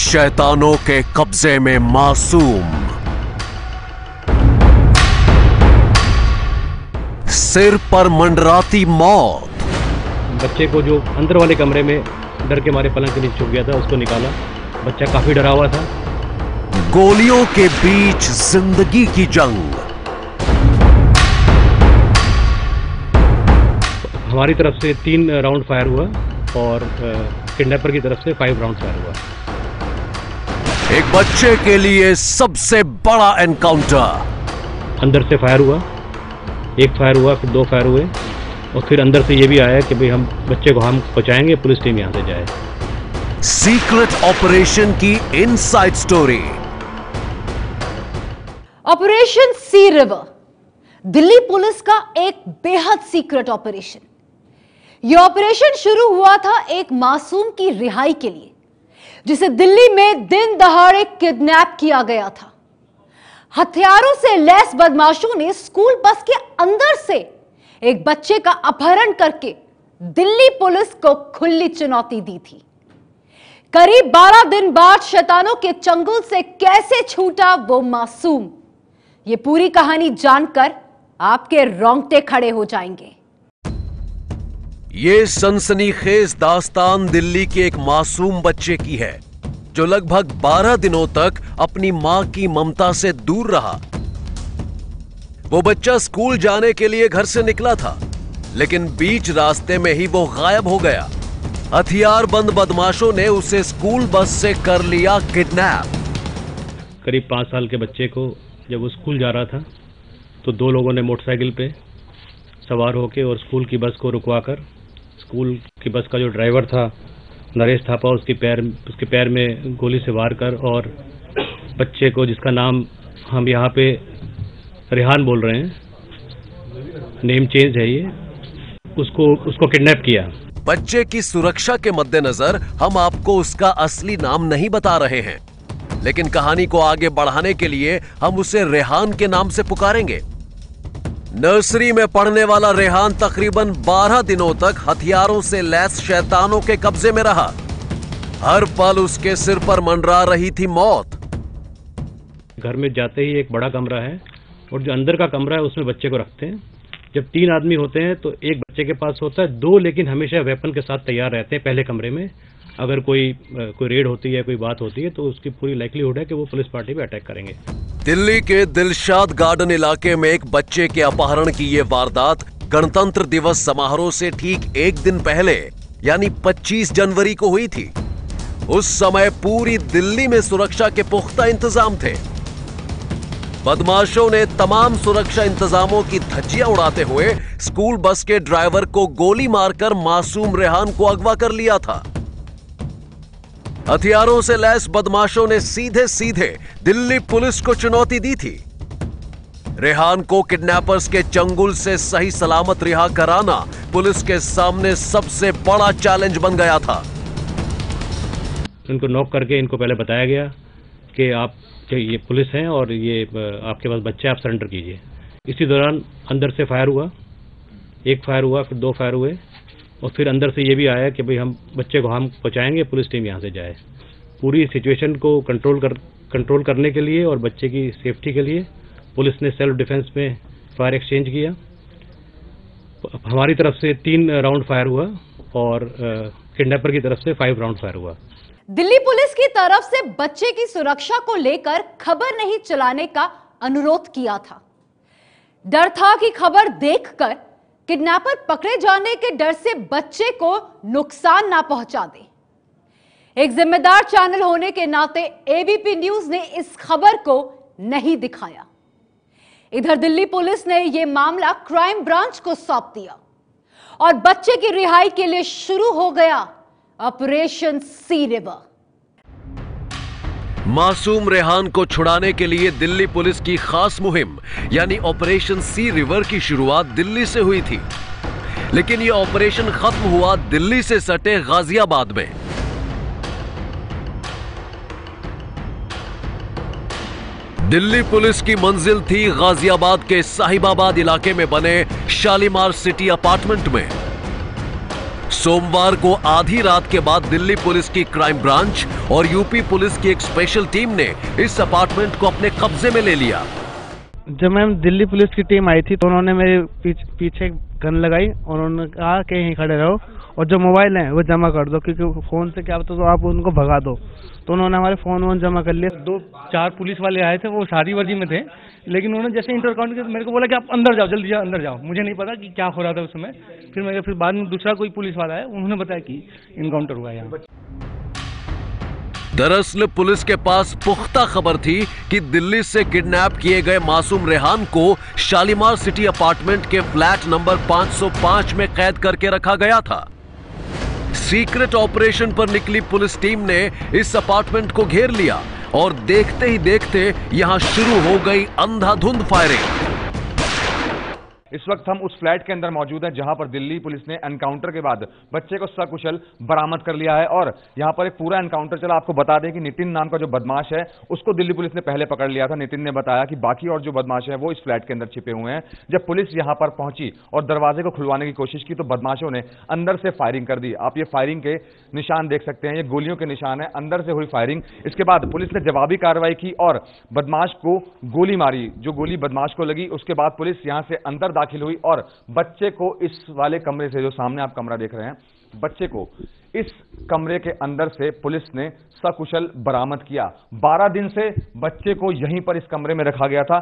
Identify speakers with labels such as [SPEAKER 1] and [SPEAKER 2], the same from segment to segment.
[SPEAKER 1] शैतानों के कब्जे में मासूम, सिर पर मंडराती मौत।
[SPEAKER 2] बच्चे को जो अंदर वाले कमरे में डर के मारे पलंग के नीचे छुप गया था, उसको निकाला। बच्चा काफी डरा हुआ था।
[SPEAKER 1] गोलियों के बीच जिंदगी की जंग।
[SPEAKER 2] हमारी तरफ से 3 राउंड फायर हुआ और किडनैपर की तरफ से 5 राउंड फायर हुआ।
[SPEAKER 1] एक बच्चे के लिए सबसे बड़ा एनकाउंटर।
[SPEAKER 2] अंदर से फायर हुआ, 1 फायर हुआ, फिर 2 फायर हुए और फिर अंदर से ये भी आया कि भाई हम बच्चे को हम पहुंचाएंगे, पुलिस टीम यहां से जाए।
[SPEAKER 1] सीक्रेट ऑपरेशन की inside story.
[SPEAKER 3] Operation C river, Delhi police का एक बेहद सीक्रेट ऑपरेशन। यह ऑपरेशन शुरू हुआ था एक मासूम की रिहाई के लिए, जिसे दिल्ली में दिन दहाड़े किडनैप किया गया था। हथियारों से लैस बदमाशों ने स्कूल बस के अंदर से एक बच्चे का अपहरण करके दिल्ली पुलिस को खुली चुनौती दी थी। करीब 12 दिन बाद शैतानों के चंगुल से कैसे छूटा वो मासूम, ये पूरी कहानी जानकर आपके रोंगटे खड़े हो जाएंगे।
[SPEAKER 1] ये सनसनीखेज दास्तान दिल्ली के एक मासूम बच्चे की है, जो लगभग 12 दिनों तक अपनी मां की ममता से दूर रहा। वो बच्चा स्कूल जाने के लिए घर से निकला था, लेकिन बीच रास्ते में ही वो गायब हो गया। हथियारबंद बदमाशों ने उसे स्कूल बस से कर लिया किडनैप।
[SPEAKER 2] करीब 5 साल के बच्चे को जब वो स्कूल जा रहा था तो 2 लोगों ने मोटरसाइकिल पे सवार होकर और स्कूल की बस को रुकवाकर, स्कूल की बस का जो ड्राइवर था नरेश थापा, उसके पैर में गोली से वार कर और बच्चे को, जिसका नाम हम यहाँ पे रेहान बोल रहे हैं, नेम चेंज है ये, उसको किडनैप किया।
[SPEAKER 1] बच्चे की सुरक्षा के मद्देनजर हम आपको उसका असली नाम नहीं बता रहे हैं, लेकिन कहानी को आगे बढ़ाने के लिए हम उसे रेहान के नाम से पुकारेंगे। नर्सरी में पढ़ने वाला रेहान तकरीबन 12 दिनों तक हथियारों से लैस शैतानों के कब्जे में रहा। हर पल उसके सिर पर मंडरा रही थी मौत।
[SPEAKER 2] घर में जाते ही एक बड़ा कमरा है और जो अंदर का कमरा है उसमें बच्चे को रखते हैं। जब 3 आदमी होते हैं तो एक बच्चे के पास होता है, 2 लेकिन हमेशा वेपन के साथ तैयार रहते हैं पहले कमरे में। अगर कोई रेड होती है, कोई बात होती है, तो उसकी पूरी लाइक्लीहुड है कि वो पुलिस पार्टी पे अटैक करेंगे।
[SPEAKER 1] दिल्ली के दिलशाद गार्डन इलाके में एक बच्चे के अपहरण की ये वारदात गणतंत्र दिवस समारोह से ठीक 1 दिन पहले यानी 25 जनवरी को हुई थी। उस समय पूरी दिल्ली में सुरक्षा के पुख्ता इंतजाम थे। बदमाशों ने तमाम सुरक्षा इंतजामों की धज्जियां उड़ाते हुए स्कूल बस के ड्राइवर को गोली मारकर मासूम रेहान को अगवा कर लिया था। हथियारों से लैस बदमाशों ने सीधे सीधे दिल्ली पुलिस को चुनौती दी थी। रेहान को किडनैपर्स के चंगुल से सही सलामत रिहा कराना पुलिस के सामने सबसे बड़ा चैलेंज बन गया था।
[SPEAKER 2] इनको नॉक करके इनको पहले बताया गया कि आप ये पुलिस हैं और ये आपके पास बच्चे, आप सरेंडर कीजिए। इसी दौरान अंदर से फायर हुआ, 1 फायर हुआ, फिर 2 फायर हुए और फिर अंदर से ये भी आया कि भाई हम बच्चे को हम पहुंचाएंगे, पुलिस टीम यहां से जाए। पूरी सिचुएशन को कंट्रोल करने के लिए और बच्चे की सेफ्टी के लिए पुलिस ने सेल्फ डिफेंस में फायर एक्सचेंज किया। हमारी तरफ से 3 राउंड फायर हुआ और किडनैपर की तरफ से 5 राउंड फायर हुआ।
[SPEAKER 3] दिल्ली पुलिस की तरफ से बच्चे की सुरक्षा को लेकर खबर नहीं चलाने का अनुरोध किया था। डर था कि खबर देखकर किडनैपर पकड़े जाने के डर से बच्चे को नुकसान ना पहुंचा दे। एक जिम्मेदार चैनल होने के नाते एबीपी न्यूज ने इस खबर को नहीं दिखाया। इधर दिल्ली पुलिस ने यह मामला क्राइम ब्रांच को सौंप दिया और बच्चे की रिहाई के लिए शुरू हो गया ऑपरेशन सी रिवर।
[SPEAKER 1] मासूम रेहान को छुड़ाने के लिए दिल्ली पुलिस की खास मुहिम यानी ऑपरेशन सी रिवर की शुरुआत दिल्ली से हुई थी, लेकिन यह ऑपरेशन खत्म हुआ दिल्ली से सटे गाजियाबाद में। दिल्ली पुलिस की मंजिल थी गाजियाबाद के साहिबाबाद इलाके में बने शालीमार सिटी अपार्टमेंट में। सोमवार को आधी रात के बाद दिल्ली पुलिस की क्राइम ब्रांच और यूपी पुलिस की एक स्पेशल टीम ने इस अपार्टमेंट को अपने कब्जे में ले लिया।
[SPEAKER 4] जब मैम दिल्ली पुलिस की टीम आई थी तो उन्होंने मेरे पीछे गन लगाई और उन्होंने कहा कि यहीं खड़े रहो और जो मोबाइल है वो जमा कर दो, क्योंकि फोन से क्या होता तो आप उनको भगा दो। तो उन्होंने हमारे फोन वोन जमा कर लिए। 2-4 पुलिस वाले आए थे, वो शादी वर्दी में थे, लेकिन उन्होंने जैसे इंटर अकाउंट किया मेरे को बोला कि आप अंदर जाओ, जल्दी जाओ, अंदर जाओ। मुझे नहीं पता कि क्या हो रहा था उस समय। फिर बाद में दूसरा कोई पुलिस वाला आया, उन्होंने बताया कि इनकाउंटर हुआ यहाँ।
[SPEAKER 1] दरअसल पुलिस के पास पुख्ता खबर थी कि दिल्ली से किडनैप किए गए मासूम रेहान को शालीमार सिटी अपार्टमेंट के फ्लैट नंबर 505 में कैद करके रखा गया था। सीक्रेट ऑपरेशन पर निकली पुलिस टीम ने इस अपार्टमेंट को घेर लिया और देखते ही देखते यहां शुरू हो गई अंधाधुंध फायरिंग।
[SPEAKER 5] इस वक्त हम उस फ्लैट के अंदर मौजूद हैं जहां पर दिल्ली पुलिस ने एनकाउंटर के बाद बच्चे को सकुशल बरामद कर लिया है और यहां पर एक पूरा एनकाउंटर चला। आपको बता दें कि नितिन नाम का जो बदमाश है उसको दिल्ली पुलिस ने पहले पकड़ लिया था। नितिन ने बताया कि बाकी और जो बदमाश है वो इस फ्लैट के अंदर छिपे हुए हैं। जब पुलिस यहां पर पहुंची और दरवाजे को खुलवाने की कोशिश की तो बदमाशों ने अंदर से फायरिंग कर दी। आप ये फायरिंग के निशान देख सकते हैं, ये गोलियों के निशान है, अंदर से हुई फायरिंग। इसके बाद पुलिस ने जवाबी कार्रवाई की और बदमाश को गोली मारी। जो गोली बदमाश को लगी उसके बाद पुलिस यहां से अंदर दाखिल हुई और बच्चे को इस वाले कमरे से, जो सामने आप कमरा देख रहे हैं, बच्चे को इस कमरे के अंदर से पुलिस ने सकुशल बरामद किया। 12 दिन से बच्चे को यहीं पर इस कमरे में रखा गया था।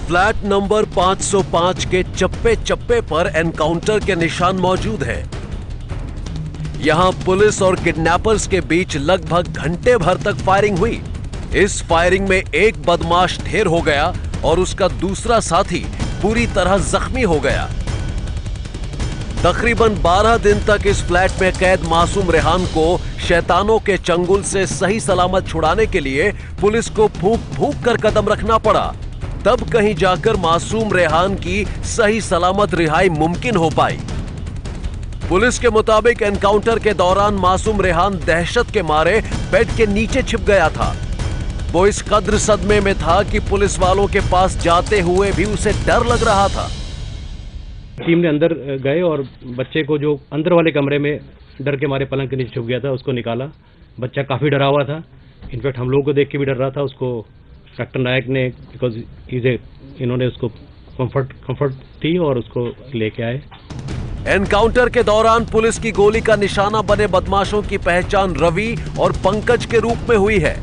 [SPEAKER 1] फ्लैट नंबर 505 के चप्पे चप्पे पर एनकाउंटर के निशान मौजूद हैं। यहां पुलिस और किडनैपर्स के बीच लगभग घंटे भर तक फायरिंग हुई। इस फायरिंग में एक बदमाश ढेर हो गया और उसका दूसरा साथी पूरी तरह जख्मी हो गया। तकरीबन 12 दिन तक इस फ्लैट में कैद मासूम रेहान को शैतानों के चंगुल से सही सलामत छुड़ाने के लिए पुलिस को फूंक फूंक कर कदम रखना पड़ा। तब कहीं जाकर मासूम रेहान की सही सलामत रिहाई मुमकिन हो पाई। पुलिस के मुताबिक एनकाउंटर के दौरान मासूम रेहान दहशत के मारे बेड के नीचे छिप गया था। वो इस कद्र सदमे में था कि पुलिस वालों के पास जाते हुए भी उसे डर लग रहा था।
[SPEAKER 2] टीम ने अंदर गए और बच्चे को, जो अंदर वाले कमरे में डर के मारे पलंग के नीचे छुप गया था, उसको निकाला। बच्चा काफ़ी डरा हुआ था। इनफैक्ट हम लोगों को देख के भी डर रहा था। उसको डॉक्टर नायक ने, बिकॉज इन्होंने उसको कंफर्ट दी और उसको लेके आए।
[SPEAKER 1] एनकाउंटर के दौरान पुलिस की गोली का निशाना बने बदमाशों की पहचान रवि और पंकज के रूप में हुई है।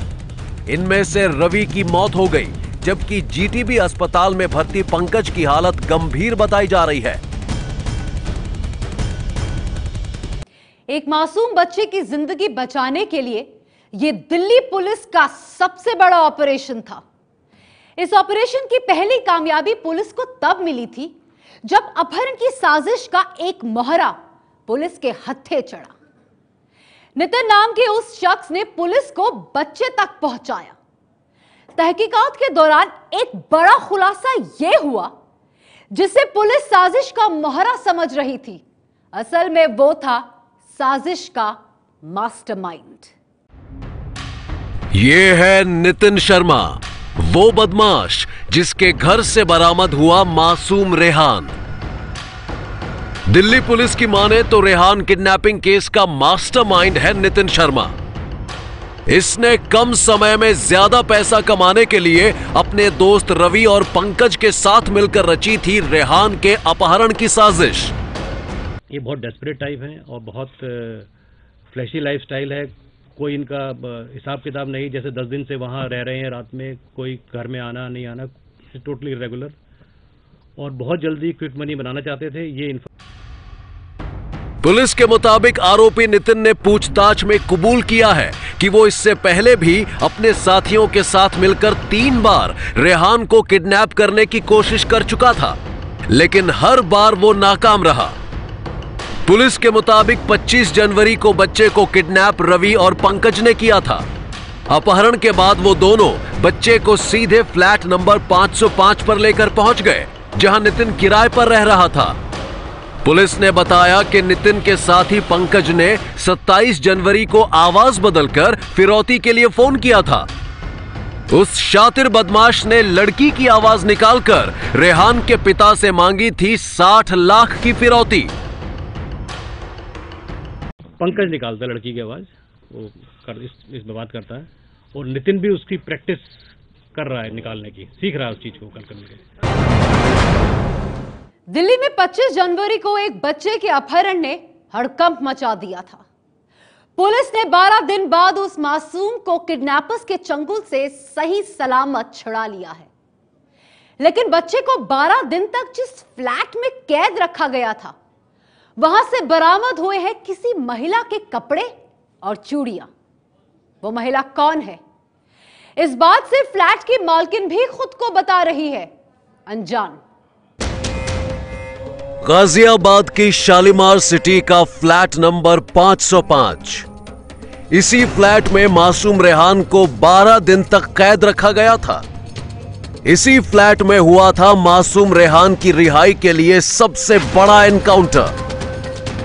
[SPEAKER 1] इनमें से रवि की मौत हो गई, जबकि जीटीबी अस्पताल में भर्ती पंकज की हालत गंभीर बताई जा रही है।
[SPEAKER 3] एक मासूम बच्चे की जिंदगी बचाने के लिए यह दिल्ली पुलिस का सबसे बड़ा ऑपरेशन था। इस ऑपरेशन की पहली कामयाबी पुलिस को तब मिली थी जब अपहरण की साजिश का एक मोहरा पुलिस के हत्थे चढ़ा। नितिन नाम के उस शख्स ने पुलिस को बच्चे तक पहुंचाया। तहकीकात के दौरान एक बड़ा खुलासा यह हुआ, जिसे पुलिस साजिश का मोहरा समझ रही थी, असल में वो था साजिश का मास्टरमाइंड।
[SPEAKER 1] ये है नितिन शर्मा, वो बदमाश जिसके घर से बरामद हुआ मासूम रेहान। दिल्ली पुलिस की माने तो रेहान किडनैपिंग केस का मास्टरमाइंड है नितिन शर्मा। इसने कम समय में ज्यादा पैसा कमाने के लिए अपने दोस्त रवि और पंकज के साथ मिलकर रची थी रेहान के अपहरण की साजिश।
[SPEAKER 2] ये बहुत डेस्परेट टाइप हैं और बहुत फ्लैशी लाइफस्टाइल है। कोई इनका हिसाब किताब नहीं, जैसे 10 दिन से वहाँ रह रहे हैं, रात में कोई घर में आना नहीं आना, टोटली इरेगुलर, और बहुत जल्दी क्विक मनी बनाना चाहते थे। ये
[SPEAKER 1] पुलिस के मुताबिक आरोपी नितिन ने पूछताछ में कबूल किया है कि वो इससे पहले भी अपने साथियों के साथ मिलकर 3 बार रेहान को किडनैप करने की कोशिश कर चुका था, लेकिन हर बार वो नाकाम रहा। पुलिस के मुताबिक 25 जनवरी को बच्चे को किडनैप रवि और पंकज ने किया था। अपहरण के बाद वो दोनों बच्चे को सीधे फ्लैट नंबर 505 पर लेकर पहुंच गए, जहां नितिन किराए पर रह रहा था। पुलिस ने बताया कि नितिन के साथी पंकज ने 27 जनवरी को आवाज बदलकर फिरौती के लिए फोन किया था। उस शातिर बदमाश ने लड़की की आवाज निकालकर रेहान के पिता से मांगी थी 60 लाख की फिरौती।
[SPEAKER 2] पंकज निकालता है लड़की की आवाज़, वो इसमें बात करता है, और नितिन भी उसकी प्रैक्टिस कर रहा है निकालने की, सीख रहा है उस चीज़ को कल करने के।
[SPEAKER 3] दिल्ली में 25 जनवरी को एक बच्चे के अपहरण ने हड़कंप मचा दिया था। पुलिस ने 12 दिन बाद उस मासूम को किडनैपर्स के चंगुल से सही सलामत छुड़ा लिया है। लेकिन बच्चे को 12 दिन तक जिस फ्लैट में कैद रखा गया था, वहां से बरामद हुए हैं किसी महिला के कपड़े और चूड़ियां। वो महिला कौन है, इस बात से फ्लैट की मालकिन भी खुद को बता रही है अनजान।
[SPEAKER 1] गाजियाबाद की शालीमार सिटी का फ्लैट नंबर 505। इसी फ्लैट में मासूम रेहान को 12 दिन तक कैद रखा गया था। इसी फ्लैट में हुआ था मासूम रेहान की रिहाई के लिए सबसे बड़ा एनकाउंटर।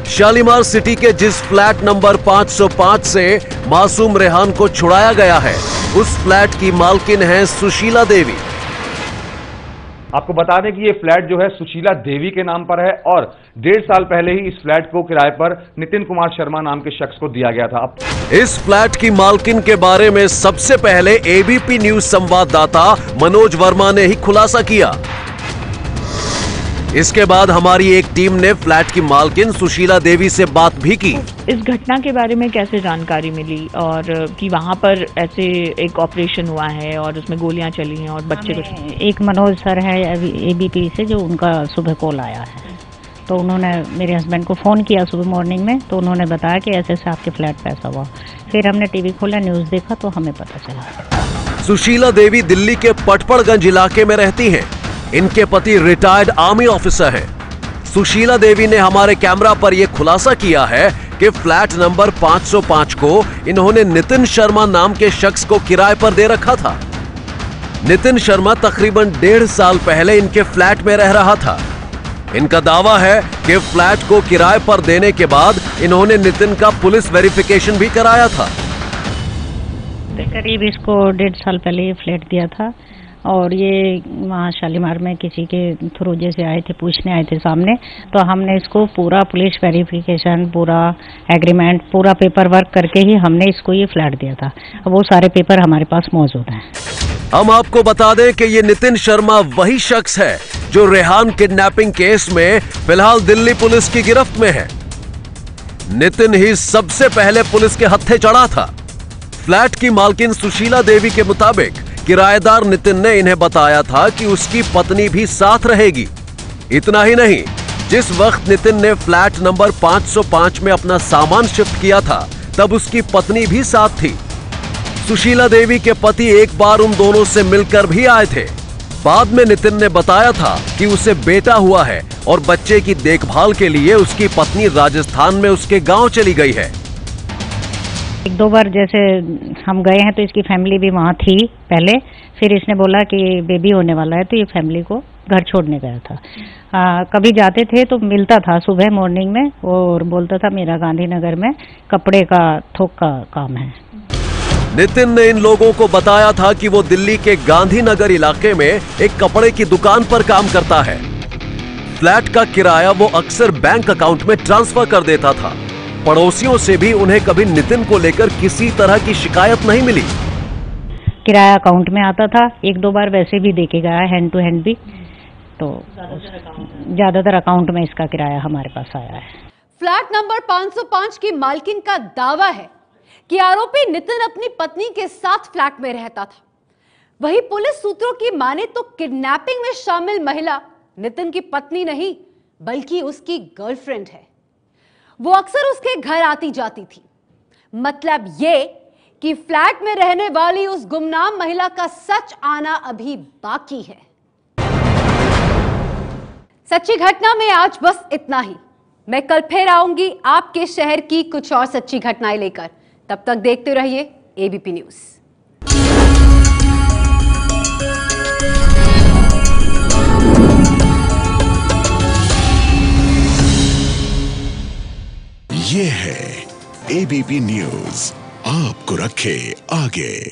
[SPEAKER 1] शालीमार सिटी के जिस फ्लैट नंबर 505 से मासूम रेहान को छुड़ाया गया है, उस फ्लैट की मालकिन है सुशीला देवी।
[SPEAKER 5] आपको बता दें कि ये फ्लैट जो है सुशीला देवी के नाम पर है और 1.5 साल पहले ही इस फ्लैट को किराए पर नितिन कुमार शर्मा नाम के शख्स को दिया गया था।
[SPEAKER 1] इस फ्लैट की मालकिन के बारे में सबसे पहले एबीपी न्यूज संवाददाता मनोज वर्मा ने ही खुलासा किया। इसके बाद हमारी एक टीम ने फ्लैट की मालकिन सुशीला देवी से बात भी की।
[SPEAKER 6] इस घटना के बारे में कैसे जानकारी मिली और कि वहाँ पर ऐसे एक ऑपरेशन हुआ है और उसमें गोलियां चली हैं और बच्चे को।
[SPEAKER 7] एक मनोज सर है एबीपी से, जो उनका सुबह कॉल आया है, तो उन्होंने मेरे हस्बैंड को फ़ोन किया सुबह मॉर्निंग में, तो उन्होंने बताया कि ऐसे ऐसे आपके फ्लैट पे ऐसा हुआ। फिर हमने टीवी खोला, न्यूज़ देखा, तो हमें पता चला।
[SPEAKER 1] सुशीला देवी दिल्ली के पटपड़गंज इलाके में रहती हैं। इनके पति रिटायर्ड आर्मी ऑफिसर हैं। सुशीला देवी ने हमारे कैमरा पर यह खुलासा किया है कि फ्लैट नंबर 505 को इन्होंने नितिन शर्मा नाम के शख्स को किराए पर दे रखा था। नितिन शर्मा तकरीबन 1.5 साल पहले इनके फ्लैट में रह रहा था। इनका दावा है कि फ्लैट को किराए पर देने के बाद इन्होंने नितिन का पुलिस वेरिफिकेशन भी कराया था।
[SPEAKER 7] करीब इसको 1.5 साल पहले ये फ्लैट दिया था और ये वहाँ शालीमार में किसी के थ्रू जैसे आए थे, पूछने आए थे सामने, तो हमने इसको पूरा पुलिस वेरिफिकेशन, पूरा एग्रीमेंट, पूरा पेपर वर्क करके ही हमने इसको ये फ्लैट दिया था। वो सारे पेपर हमारे पास मौजूद हैं।
[SPEAKER 1] हम आपको बता दें कि ये नितिन शर्मा वही शख्स है जो रेहान किडनैपिंग केस में फिलहाल दिल्ली पुलिस की गिरफ्त में है। नितिन ही सबसे पहले पुलिस के हत्थे चढ़ा था। फ्लैट की मालकिन सुशीला देवी के मुताबिक किराएदार नितिन ने इन्हें बताया था कि उसकी पत्नी भी साथ रहेगी। इतना ही नहीं, जिस वक्त नितिन ने फ्लैट नंबर 505 में अपना सामान शिफ्ट किया था, तब उसकी पत्नी भी साथ थी। सुशीला देवी के पति एक बार उन दोनों से मिलकर भी आए थे। बाद में नितिन ने बताया था कि उसे बेटा हुआ है और बच्चे की देखभाल के लिए उसकी पत्नी राजस्थान में उसके गांव चली गई है।
[SPEAKER 7] 1-2 बार जैसे हम गए हैं तो इसकी फैमिली भी वहाँ थी पहले, फिर इसने बोला कि बेबी होने वाला है, तो ये फैमिली को घर छोड़ने गया था। कभी जाते थे तो मिलता था सुबह मॉर्निंग में और बोलता था मेरा गांधीनगर में कपड़े का थोक का काम है।
[SPEAKER 1] नितिन ने इन लोगों को बताया था कि वो दिल्ली के गांधीनगर इलाके में एक कपड़े की दुकान पर काम करता है। फ्लैट का किराया वो अक्सर बैंक अकाउंट में ट्रांसफर कर देता था। पड़ोसियों से भी उन्हें कभी नितिन को लेकर किसी तरह की शिकायत नहीं मिली।
[SPEAKER 7] किराया अकाउंट में आता था, 1-2 बार वैसे भी देके गया है, हैंड टू हैंड भी, तो ज्यादातर अकाउंट में इसका किराया हमारे पास आया है।
[SPEAKER 3] फ्लैट नंबर 505 की मालकिन का दावा है कि आरोपी नितिन अपनी पत्नी के साथ फ्लैट में रहता था। वही पुलिस सूत्रों की माने तो किडनैपिंग में शामिल महिला नितिन की पत्नी नहीं बल्कि उसकी गर्लफ्रेंड है। वो अक्सर उसके घर आती जाती थी। मतलब ये कि फ्लैट में रहने वाली उस गुमनाम महिला का सच आना अभी बाकी है। सच्ची घटना में आज बस इतना ही। मैं कल फिर आऊंगी आपके शहर की कुछ और सच्ची घटनाएं लेकर। तब तक देखते रहिए एबीपी न्यूज।
[SPEAKER 8] ये है एबीपी न्यूज, आपको रखे आगे।